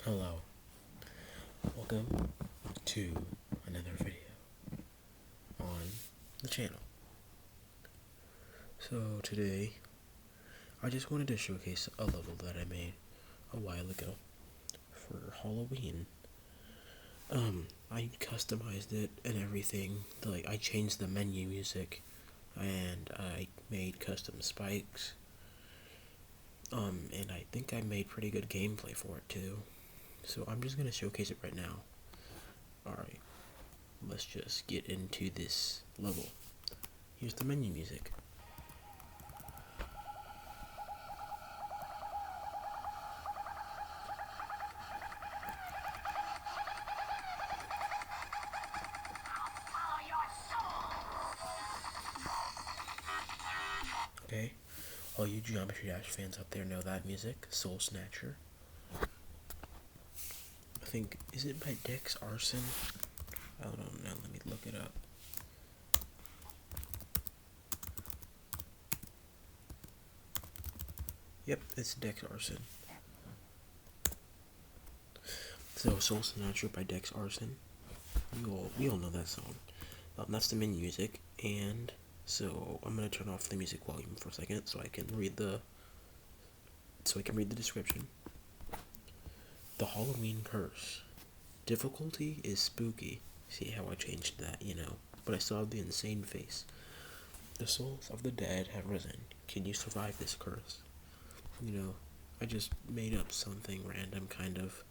Hello, welcome to another video on the channel. So today, I just wanted to showcase a level that I made a while ago for Halloween. I customized it and everything. I changed the menu music, and I made custom spikes. And I think I made pretty good gameplay for it too. So I'm just gonna showcase it right now. Alright, let's just get into this level. Here's the menu music. Okay, all you Geometry Dash fans out there know that music, Soul Snatcher. I think, is it by Dex Arson? I don't know, let me look it up. Yep, it's Dex Arson. So, Soul Snatcher by Dex Arson. We all know that song. That's the menu music, and so I'm gonna turn off the music volume for a second so I can read the description. The Halloween Curse. Difficulty is spooky. See how I changed that, but I still have the insane face. The souls of the dead have risen. Can you survive this curse? I just made up something random, kind of,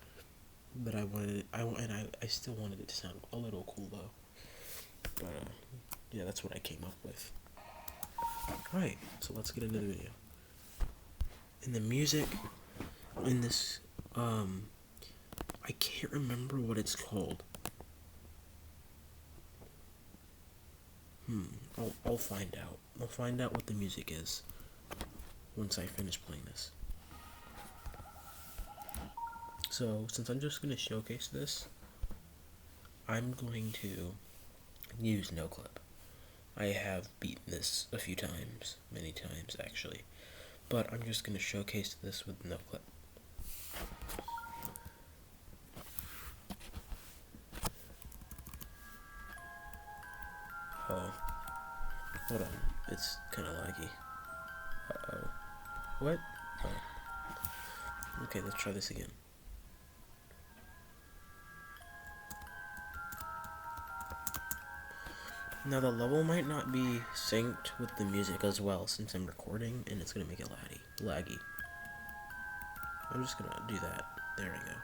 but I still wanted it to sound a little cool though. But yeah, that's what I came up with. Alright, so let's get into the video. In the music, in this, I can't remember what it's called. I'll find out. I'll find out what the music is once I finish playing this. So, since I'm just going to showcase this, I'm going to use no clip. I have beaten this a few times, many times actually, but I'm just going to showcase this with no clip. Oh, hold on, it's kind of laggy. Uh-oh. What? Oh. Okay, let's try this again. Now the level might not be synced with the music as well since I'm recording, and it's gonna make it laggy. I'm just gonna do that. There we go.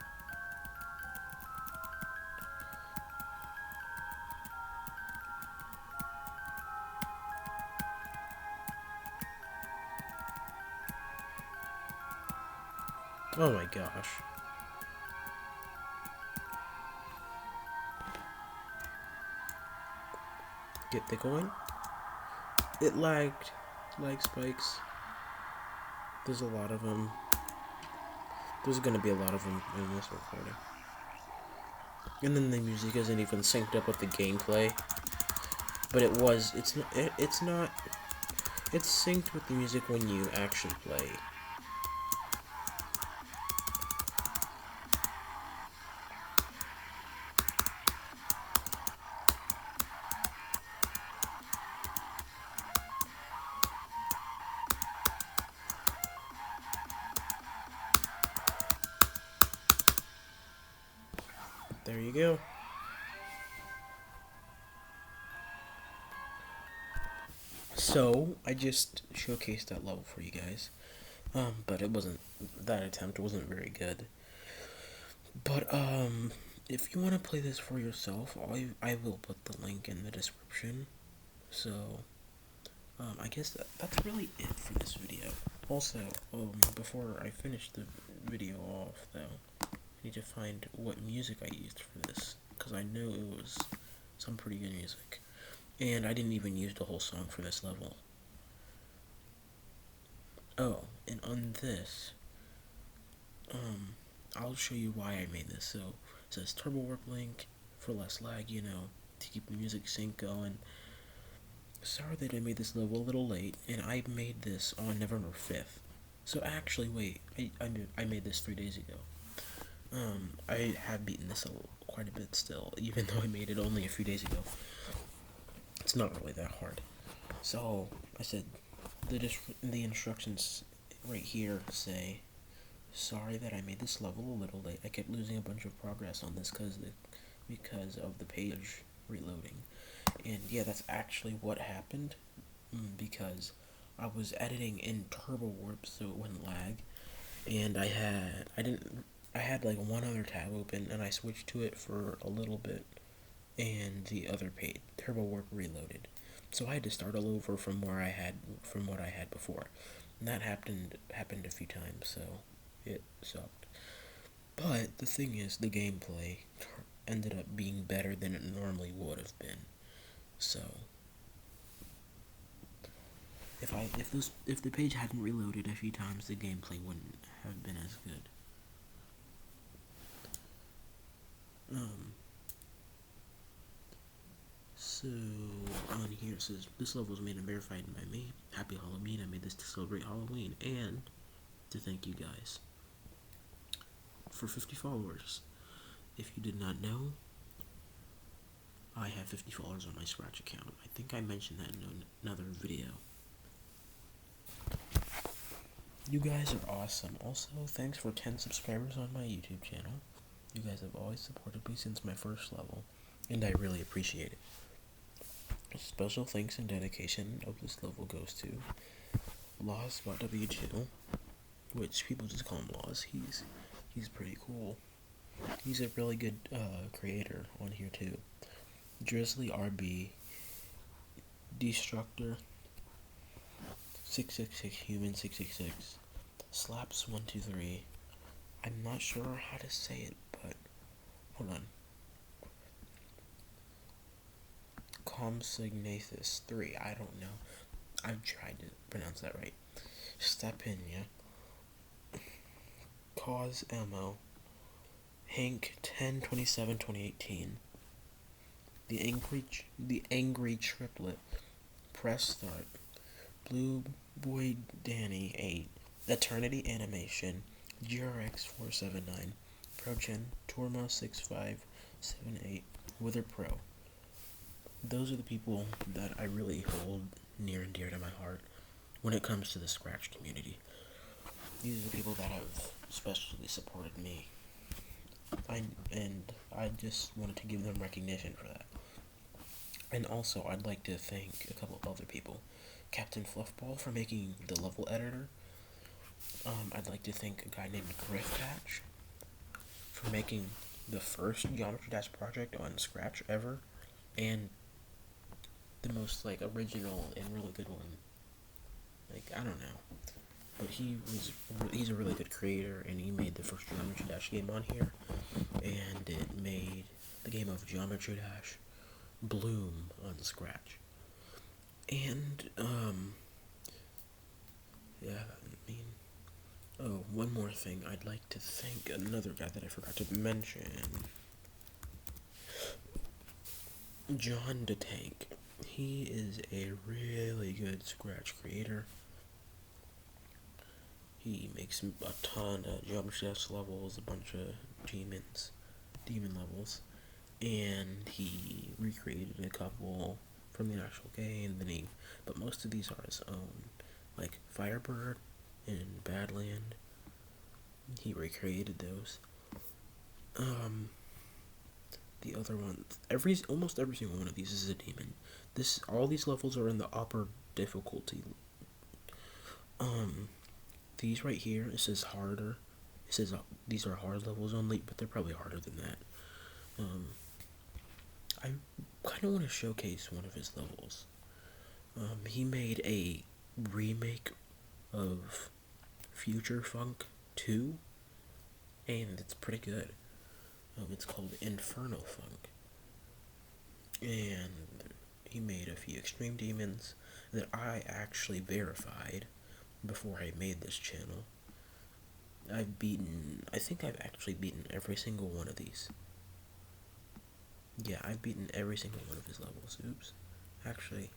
Oh my gosh. Get the coin. It lagged. Lag spikes. There's a lot of them. There's gonna be a lot of them in this recording. And then the music isn't even synced up with the gameplay. But it's not. It's synced with the music when you actually play. There you go. So, I just showcased that level for you guys. But that attempt wasn't very good. But, if you want to play this for yourself, I will put the link in the description. So, I guess that's really it for this video. Also, before I finish the video off, though, I need to find what music I used for this, because I know it was some pretty good music. And I didn't even use the whole song for this level. Oh, and on this, I'll show you why I made this. So, it says Turbo Warp Link for less lag, to keep the music sync going. Sorry that I made this level a little late, and I made this on November 5th. So actually, wait, I made this 3 days ago. I have beaten this quite a bit still, even though I made it only a few days ago. It's not really that hard. So I said the instructions right here say, sorry that I made this level a little late. I kept losing a bunch of progress on this because of the page reloading. And yeah, that's actually what happened, because I was editing in Turbo Warp so it wouldn't lag, and I had like one other tab open, and I switched to it for a little bit, and the other page, Turbo Warp, reloaded. So I had to start all over from what I had before. And that happened a few times, so it sucked. But the thing is, the gameplay ended up being better than it normally would have been. So if the page hadn't reloaded a few times, the gameplay wouldn't have been as good. So on here it says this level was made and verified by me. Happy Halloween! I made this to celebrate Halloween and to thank you guys for 50 followers. If you did not know, I have 50 followers on my Scratch account. I think I mentioned that in another video. You guys are awesome. Also, thanks for 10 subscribers on my YouTube channel. You guys have always supported me since my first level, and I really appreciate it. A special thanks and dedication of this level goes to Laws.w2, which people just call him Laws. He's pretty cool. He's a really good creator on here too. Drizzly RB, Destructor, 666 Human 666, Slaps 123. I'm not sure how to say it, but hold on. Comsignathus 3. I don't know. I've tried to pronounce that right. Stepinia, Cause Mo, Hank 10/27/2018. The Angry Triplet, Press Start, Blue Boy Danny 8, Eternity Animation, GRX 479, Progen, Torma 6578, Wither Pro. Those are the people that I really hold near and dear to my heart when it comes to the Scratch community. These are the people that have especially supported me. I just wanted to give them recognition for that. And also, I'd like to thank a couple of other people. Captain Fluffball for making the level editor. I'd like to thank a guy named Griff Patch for making the first Geometry Dash project on Scratch ever, and the most original and really good one. I don't know, but he's a really good creator, and he made the first Geometry Dash game on here, and it made the game of Geometry Dash bloom on Scratch. And one more thing, I'd like to thank another guy that I forgot to mention, John the Tank. He is a really good Scratch creator. He makes a ton of Geometry Dash levels, a bunch of demon levels, and he recreated a couple from the actual game. But most of these are his own, like Firebird and Badland. He recreated those. The other one, almost every single one of these is a demon. All these levels are in the upper difficulty. These right here, it says harder. It says these are hard levels only, but they're probably harder than that. I kind of want to showcase one of his levels. He made a remake of Future Funk 2, and it's pretty good. It's called Inferno Funk, and he made a few extreme demons that I actually verified before I made this channel. I think I've actually beaten every single one of these. Yeah, I've beaten every single one of his levels. Oops. Actually,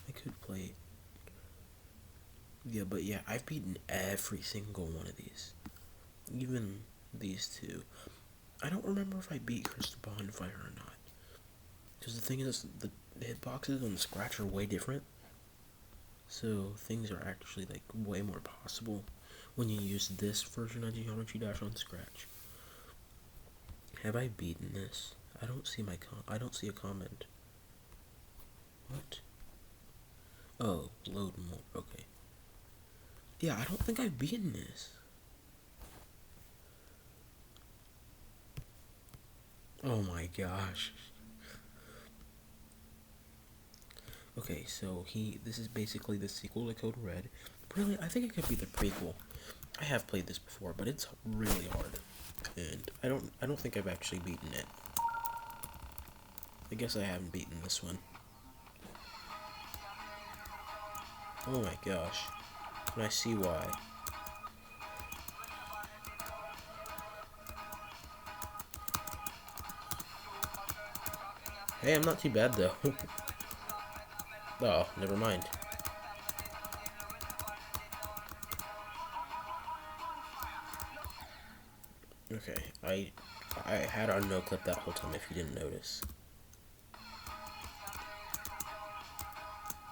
I could play it. Yeah, but yeah, I've beaten every single one of these. Even these two. I don't remember if I beat Curse the Bonfire or not. Because the thing is, the hitboxes on the Scratch are way different. So things are actually like way more possible when you use this version of Geometry Dash on Scratch. Have I beaten this? I don't see I don't see a comment. What? Oh, load more. Okay. Yeah, I don't think I've beaten this. Oh my gosh. Okay, so this is basically the sequel to Code Red. Really, I think it could be the prequel. I have played this before, but it's really hard. And I don't think I've actually beaten it. I guess I haven't beaten this one. Oh my gosh. And I see why. Hey, I'm not too bad though. Oh, never mind. Okay, I had our no clip that whole time if you didn't notice.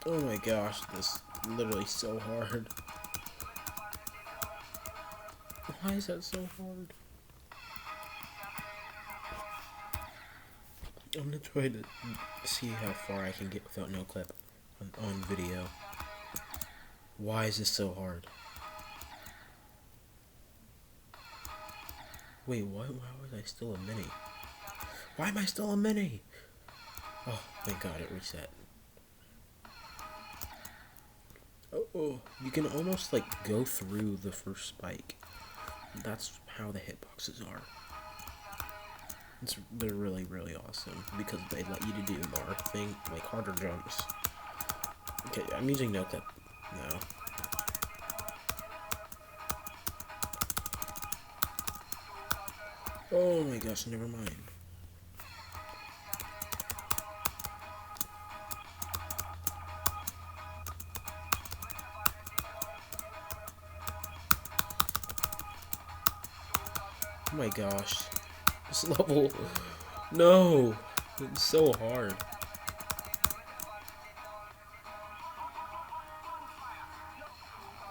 Oh my gosh, this is literally so hard. Why is that so hard? I'm gonna try to see how far I can get without no clip on video. Why is this so hard? Wait, why was I still a mini? Why am I still a mini? Oh, thank God it reset. Oh, you can almost like go through the first spike. That's how the hitboxes are. They're really, really awesome because they let you to do more like harder jumps. Okay, I'm using no clip now. Oh my gosh, never mind. Oh my gosh. This level. No! It's so hard.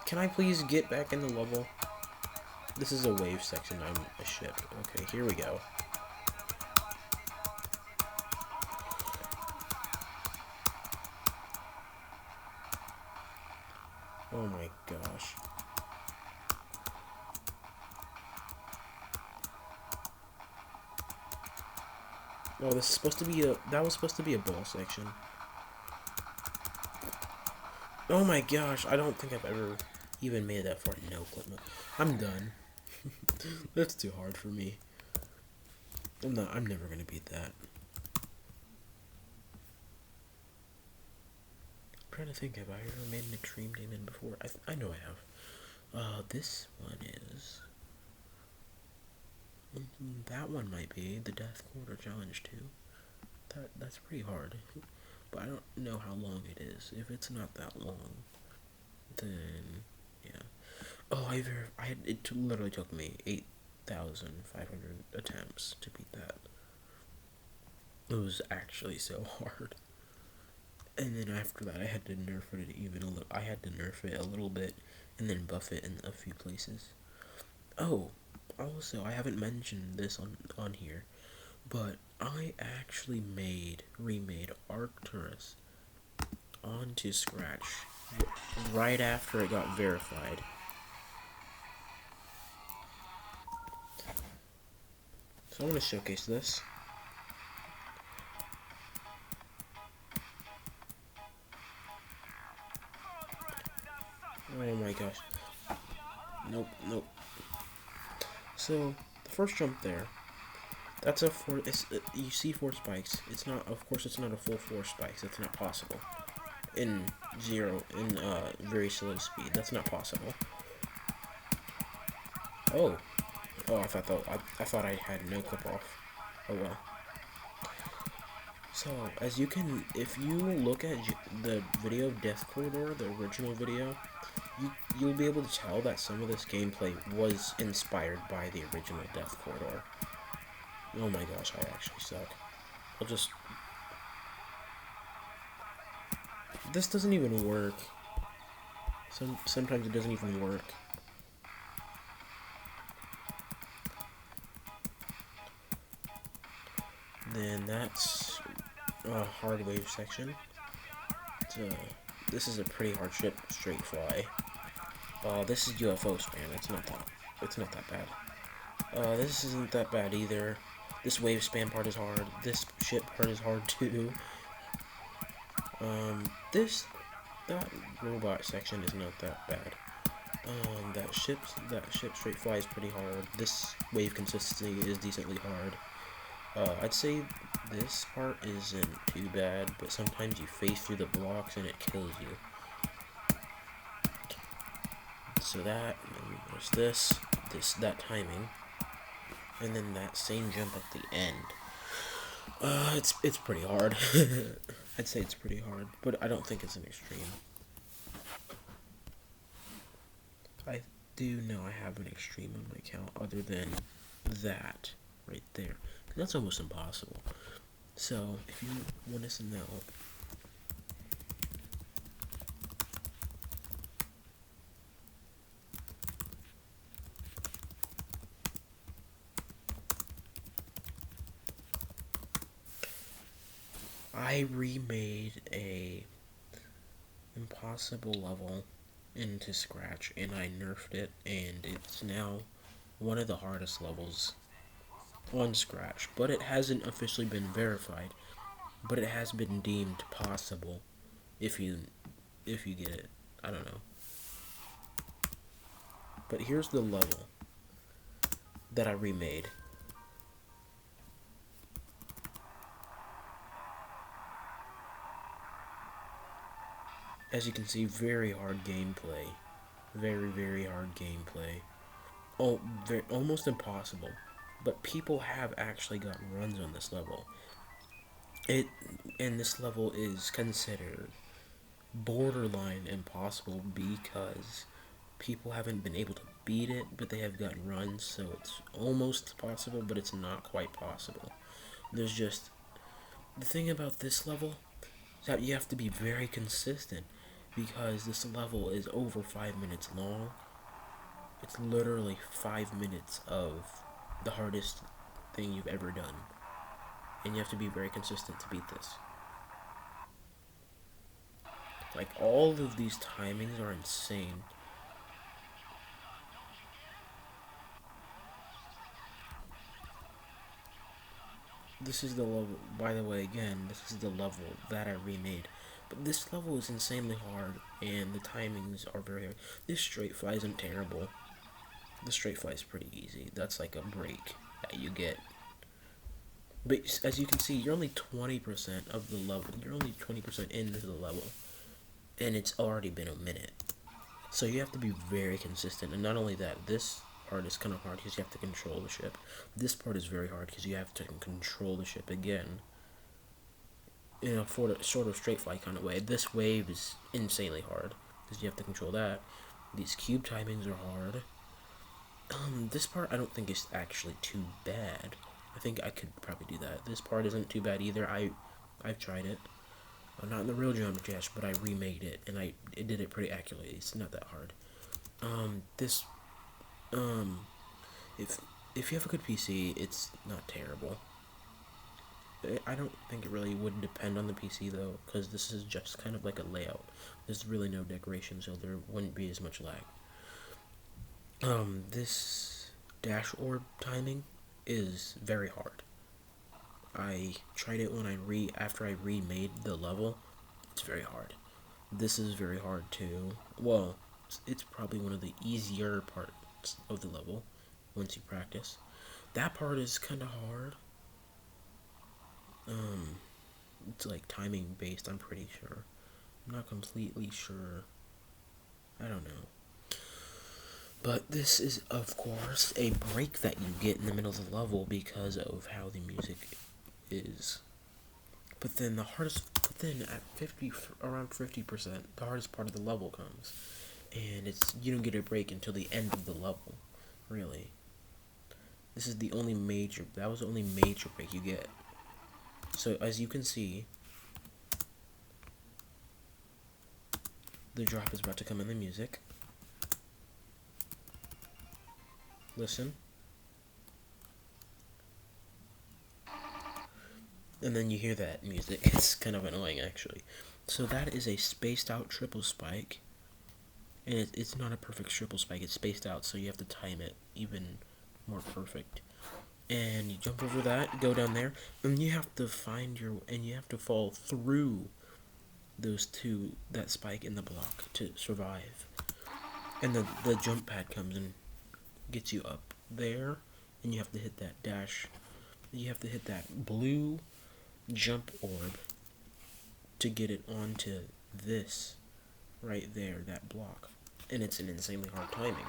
Can I please get back in the level? This is a wave section. I'm a ship. Okay, here we go. Oh my gosh. Oh, this is supposed to be that was supposed to be a ball section. Oh my gosh, I don't think I've ever even made that far. No clip. I'm done. That's too hard for me. I'm never gonna beat that. I'm trying to think, have I ever made an extreme demon before? I know I have. This one is... that one might be the Death Quarter Challenge too. That's pretty hard. But I don't know how long it is. If it's not that long, then yeah. Oh, it literally took me 8,500 attempts to beat that. It was actually so hard. And then after that, I had to nerf it even a little. I had to nerf it a little bit, and then buff it in a few places. Oh, also, I haven't mentioned this on here, but I actually remade Arcturus onto Scratch right after it got verified. So I'm going to showcase this. Oh my gosh. Nope. So, the first jump there, that's you see 4 spikes. It's not, of course it's not a full 4 spikes. It's not possible. In very slow speed. That's not possible. Oh, I thought I had no clip off. Oh well. So, as you can, if you look at the video of Death Corridor, the original video, you'll be able to tell that some of this gameplay was inspired by the original Death Corridor. Oh my gosh, I actually suck. I'll just... This doesn't even work. Sometimes it doesn't even work. Then that's a hard wave section. This is a pretty hard ship, straight fly. This is UFO span. It's not that bad. This isn't that bad either. This wave span part is hard. This ship part is hard too. That robot section is not that bad. That ship straight fly is pretty hard. This wave consistency is decently hard. I'd say this part isn't too bad, but sometimes you face through the blocks and it kills you. So that, and there's that timing, and then that same jump at the end. It's pretty hard. I'd say it's pretty hard, but I don't think it's an extreme. I do know I have an extreme on my account other than that right there. That's almost impossible. So, if you want us to know, I remade a impossible level into Scratch and I nerfed it, and it's now one of the hardest levels on Scratch, but it hasn't officially been verified, but it has been deemed possible if you get it. I don't know. But here's the level that I remade. As you can see, very hard gameplay. Very, very hard gameplay. Oh, almost impossible. But people have actually gotten runs on this level. And this level is considered borderline impossible because people haven't been able to beat it, but they have gotten runs, so it's almost possible, but it's not quite possible. There's just... The thing about this level is that you have to be very consistent because this level is over 5 minutes long. It's literally 5 minutes of the hardest thing you've ever done. And you have to be very consistent to beat this. Like, all of these timings are insane. This is the level, by the way, again, this is the level that I remade. But this level is insanely hard, and the timings are very hard. This straight fly isn't terrible. The straight fly is pretty easy. That's like a break that you get. But as you can see, you're only 20% of the level. You're only 20% into the level. And it's already been a minute. So you have to be very consistent. And not only that, this part is kind of hard because you have to control the ship. This part is very hard because you have to control the ship again. In a sort of straight fly kind of way. This wave is insanely hard because you have to control that. These cube timings are hard. This part I don't think is actually too bad. I think I could probably do that. This part isn't too bad either. I've tried it. Not in the real Jump Dash, but I remade it and it did it pretty accurately. It's not that hard. If you have a good PC, it's not terrible. I don't think it really would depend on the PC though, because this is just kind of like a layout. There's really no decoration, so there wouldn't be as much lag. This dash orb timing is very hard. I tried it when after I remade the level. It's very hard. This is very hard too. Well, it's probably one of the easier parts of the level once you practice. That part is kind of hard. It's like timing based, I'm pretty sure. I'm not completely sure. I don't know. But this is, of course, a break that you get in the middle of the level because of how the music is. But then at around 50%, the hardest part of the level comes. and you don't get a break until the end of the level, really. This is the only major, that was the only major break you get. So as you can see, the drop is about to come in the music. Listen. And then you hear that music. It's kind of annoying, actually. So that is a spaced out triple spike. And it's not a perfect triple spike. It's spaced out, so you have to time it even more perfect. And you jump over that, go down there, and you have to you have to fall through that spike in the block to survive. And the jump pad comes and gets you up there, and you have to hit that dash. You have to hit that blue jump orb to get it onto this right there, that block. And it's an insanely hard timing.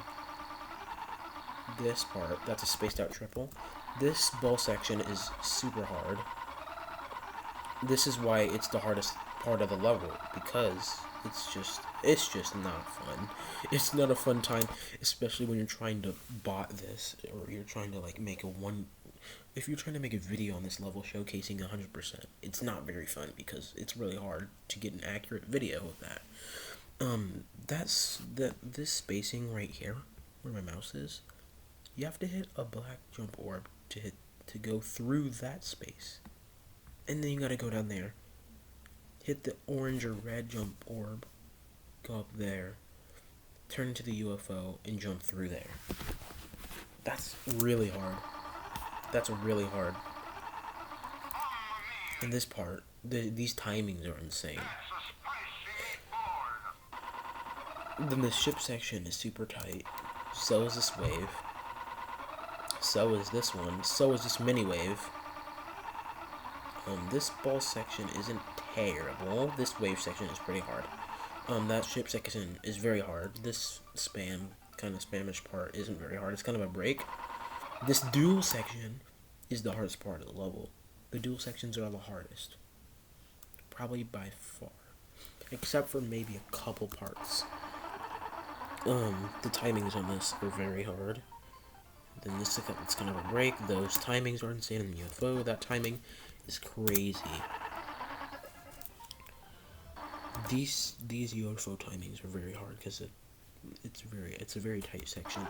This part, that's a spaced out triple. This ball section is super hard. This is why it's the hardest part of the level, because it's just not fun. It's not a fun time, especially when you're trying to bot this, or you're trying to like if you're trying to make a video on this level showcasing 100%, it's not very fun because it's really hard to get an accurate video of that. This spacing right here, where my mouse is, you have to hit a black jump orb to go through that space. And then you gotta go down there, hit the orange or red jump orb, go up there, turn into the UFO, and jump through there. That's really hard. That's really hard. In this part, these timings are insane. Then the ship section is super tight. So is this wave. So is this one. So is this mini wave. This ball section isn't terrible. This wave section is pretty hard. That ship section is very hard. This kind of spamish part isn't very hard. It's kind of a break. This dual section is the hardest part of the level. The dual sections are the hardest. Probably by far. Except for maybe a couple parts. The timings on this are very hard. Then it's kind of a break. Those timings are insane in the UFO. That timing is crazy. These UFO timings are very hard because it's a very tight section.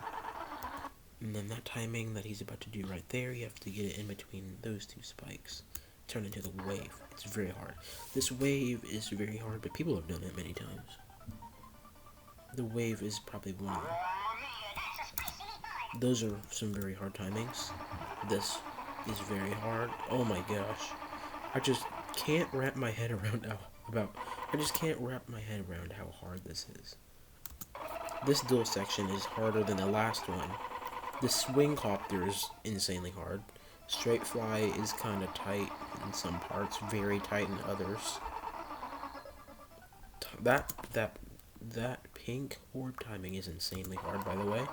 And then that timing that he's about to do right there, you have to get it in between those two spikes. Turn into the wave. It's very hard. This wave is very hard, but people have done it many times. The wave is probably one of them. Those are some very hard timings. This is very hard. Oh my gosh. I just can't wrap my head around how hard this is. This dual section is harder than the last one. The swing copter is insanely hard. Straight fly is kind of tight in some parts, very tight in others. That pink orb timing is insanely hard, by the way.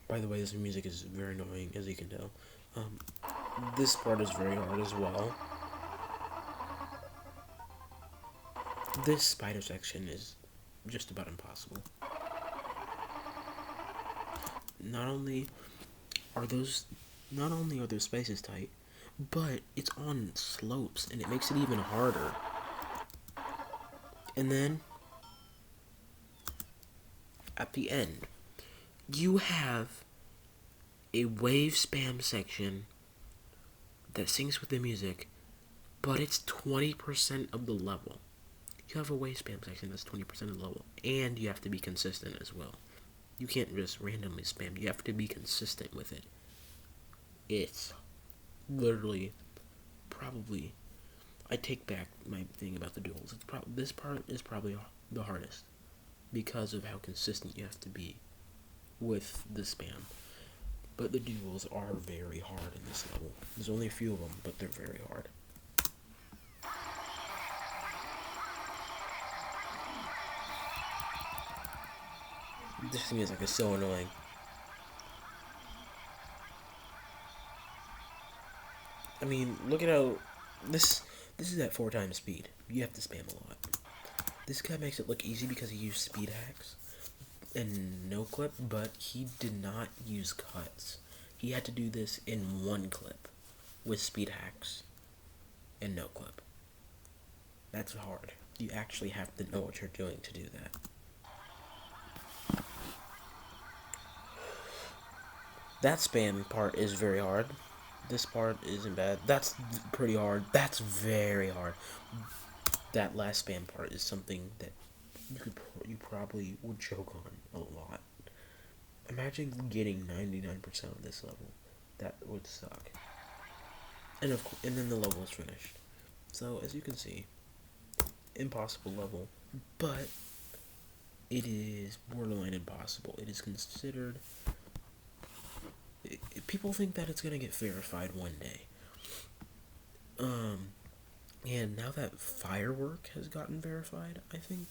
By the way, this music is very annoying, as you can tell. This part is very hard as well. This spider section is just about impossible. Not only are those spaces tight, but it's on slopes, and it makes it even harder. And then, at the end, you have a wave spam section that syncs with the music, but it's 20% of the level. You have a wave spam section that's 20% of the level, and you have to be consistent as well. You can't just randomly spam. You have to be consistent with it. It's literally, probably, I take back my thing about the duels. This part is probably the hardest because of how consistent you have to be with the spam. But the duels are very hard in this level. There's only a few of them, but they're very hard. This music is so annoying. I mean, look at how This this is at 4 times speed. You have to spam a lot. This guy makes it look easy because he used speed hacks and no clip, but he did not use cuts. He had to do this in one clip with speed hacks and no clip. That's hard. You actually have to know what you're doing to do that. That spam part is very hard. This part isn't bad. That's pretty hard. That's very hard. That last spam part is something that you probably would choke on a lot. Imagine getting 99% of this level. That would suck. And then the level is finished. So as you can see, impossible level, but it is borderline impossible. It is considered. People think that it's gonna get verified one day. And now that Firework has gotten verified, I think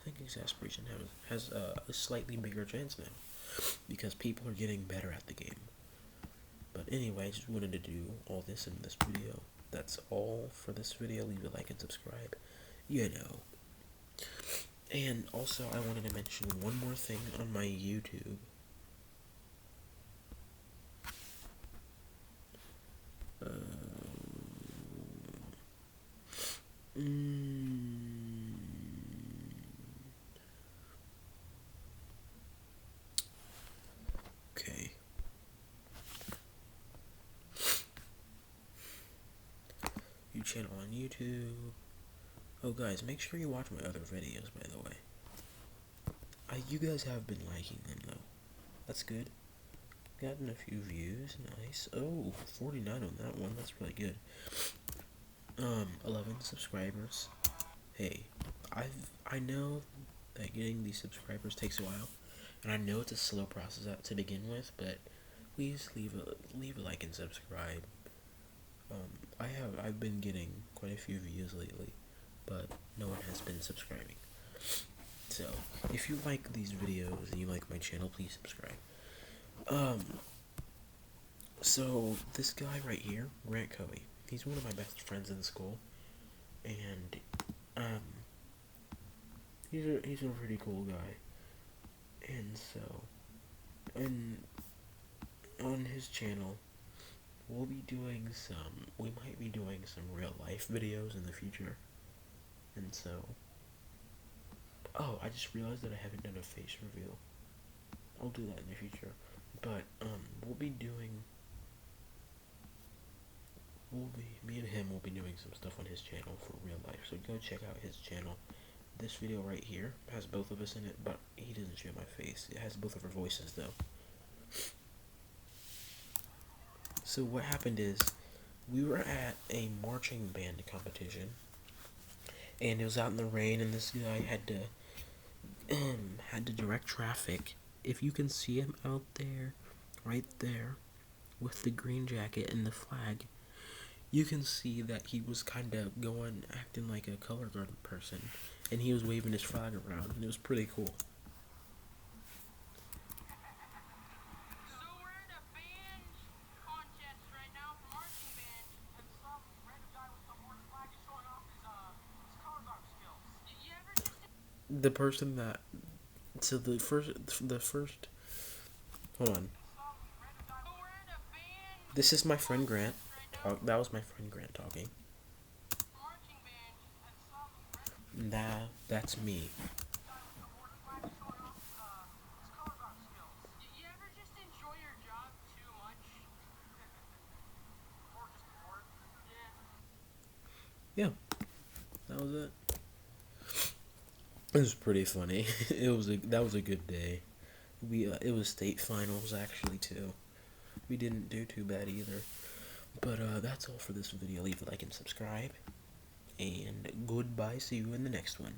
Exasperation has a slightly bigger chance now because people are getting better at the game. But anyway, I just wanted to do all this in this video. That's all for this video. Leave a like and subscribe. You know. And also, I wanted to mention one more thing on my YouTube. Okay. Channel on YouTube. Oh, guys, make sure you watch my other videos, by the way. You guys have been liking them, though. That's good. Gotten a few views. Nice. Oh, 49 on that one. That's really good. 11 subscribers. Hey, I know that getting these subscribers takes a while, and I know it's a slow process to begin with, but please leave a like and subscribe. I've been getting quite a few views lately, but no one has been subscribing. So if you like these videos and you like my channel, please subscribe. So this guy right here, Grant Coey, he's one of my best friends in school, and he's a pretty cool guy, and so, and on his channel, we might be doing some real life videos in the future, and so, oh, I just realized that I haven't done a face reveal. I'll do that in the future, but me and him will be doing some stuff on his channel for real life, so go check out his channel. This video right here has both of us in it, but he doesn't show my face. It has both of our voices, though. So what happened is, we were at a marching band competition, and it was out in the rain, and this guy had to direct traffic. If you can see him out there, right there, with the green jacket and the flag, you can see that he was kind of acting like a color guard person, and he was waving his flag around, and it was pretty cool. The person that, so the first, hold on. This is my friend Grant. That was my friend Grant talking. That's me. Yeah, that was it. It was pretty funny. That was a good day. It was state finals actually too. We didn't do too bad either. But that's all for this video. Leave a like and subscribe. And goodbye. See you in the next one.